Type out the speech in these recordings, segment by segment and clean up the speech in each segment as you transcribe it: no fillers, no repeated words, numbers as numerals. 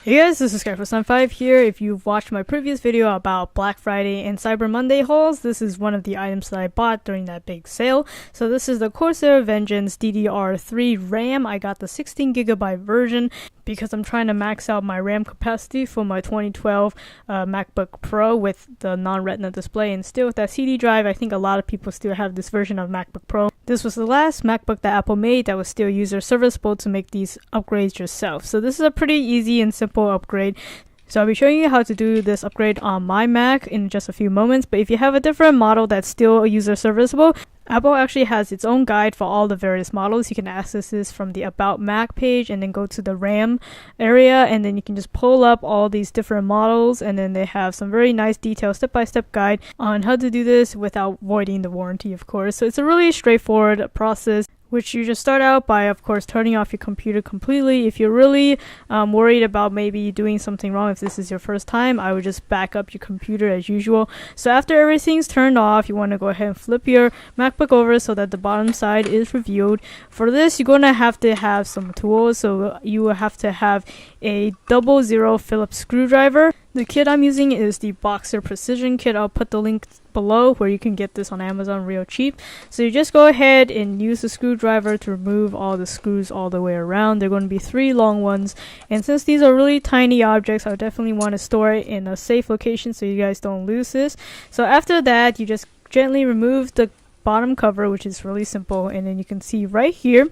Hey guys, this is CORSAIR here. If you've watched my previous video about Black Friday and Cyber Monday hauls, this is one of the items that I bought during that big sale. So this is the CORSAIR Vengeance DDR3 RAM. I got the 16GB version because I'm trying to max out my RAM capacity for my 2012 MacBook Pro with the non-retina display. And still with that CD drive, I think a lot of people still have this version of MacBook Pro. This was the last MacBook that Apple made that was still user serviceable to make these upgrades yourself. So this is a pretty easy and simple upgrade. So I'll be showing you how to do this upgrade on my Mac in just a few moments, but if you have a different model that's still user serviceable, Apple actually has its own guide for all the various models. You can access this from the About Mac page and then go to the RAM area, and then you can just pull up all these different models, and then they have some very nice detailed step-by-step guide on how to do this without voiding the warranty, of course. So it's a really straightforward process, which you just start out by, of course, turning off your computer completely. If you're really worried about maybe doing something wrong, if this is your first time, I would just back up your computer as usual. So after everything's turned off, you want to go ahead and flip your MacBook over so that the bottom side is revealed. For this, you're going to have some tools. So you will have to have a 00 Phillips screwdriver. The kit I'm using is the Boxer Precision kit. I'll put the link below where you can get this on Amazon real cheap. So you just go ahead and use the screwdriver to remove all the screws all the way around. They're going to be 3 long ones, and since these are really tiny objects, I definitely want to store it in a safe location so you guys don't lose this. So after that, you just gently remove the bottom cover, which is really simple, and then you can see right here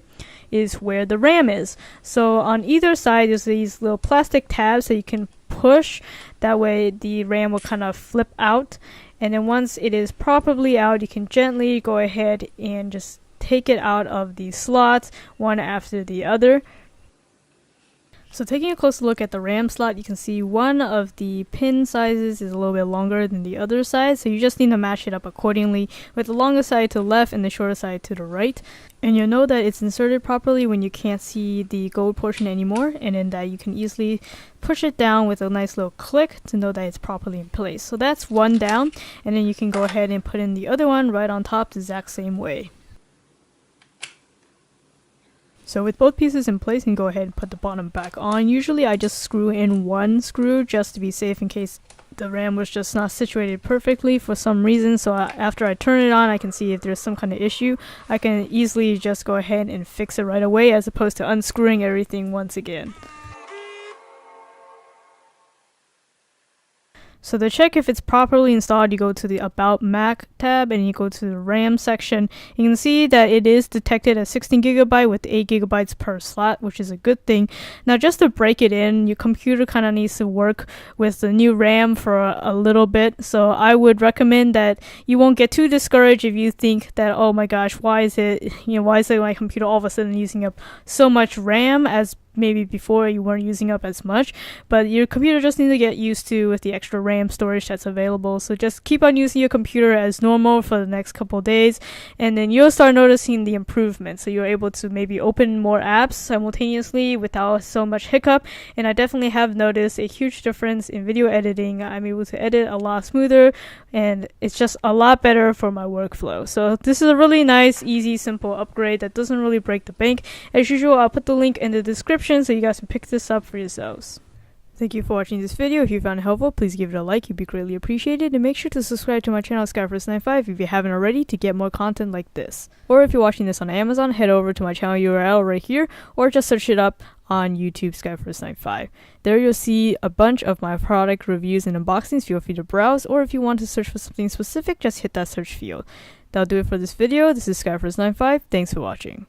is where the RAM is. So on either side there's these little plastic tabs that you can push. That way the RAM will kind of flip out, and then once it is properly out, you can gently go ahead and just take it out of the slots one after the other. So taking a closer look at the RAM slot, you can see one of the pin sizes is a little bit longer than the other side, so you just need to match it up accordingly with the longer side to the left and the shorter side to the right. And you'll know that it's inserted properly when you can't see the gold portion anymore, and then that you can easily push it down with a nice little click to know that it's properly in place. So that's one down, and then you can go ahead and put in the other one right on top the exact same way. So with both pieces in place, you can go ahead and put the bottom back on. Usually I just screw in one screw just to be safe in case the RAM was just not situated perfectly for some reason. So after I turn it on, I can see if there's some kind of issue. I can easily just go ahead and fix it right away as opposed to unscrewing everything once again. So to check if it's properly installed, you go to the About Mac tab and you go to the RAM section. You can see that it is detected as 16GB with 8GB per slot, which is a good thing. Now just to break it in, your computer kind of needs to work with the new RAM for a little bit. So I would recommend that you won't get too discouraged if you think that, oh my gosh, why is my computer all of a sudden using up so much RAM, as maybe before you weren't using up as much. But your computer just needs to get used to with the extra RAM storage that's available. So just keep on using your computer as normal for the next couple days, and then you'll start noticing the improvement. So you're able to maybe open more apps simultaneously without so much hiccup. And I definitely have noticed a huge difference in video editing. I'm able to edit a lot smoother, and it's just a lot better for my workflow. So this is a really nice, easy, simple upgrade that doesn't really break the bank. As usual, I'll put the link in the description so you guys can pick this up for yourselves. Thank you for watching this video. If you found it helpful, please give it a like. It'd be greatly appreciated. And make sure to subscribe to my channel, CORSAIR if you haven't already, to get more content like this. Or if you're watching this on Amazon, head over to my channel URL right here, or just search it up on YouTube, CORSAIR. There you'll see a bunch of my product reviews and unboxings. Feel free to browse, or if you want to search for something specific, just hit that search field. That'll do it for this video. This is CORSAIR. Thanks for watching.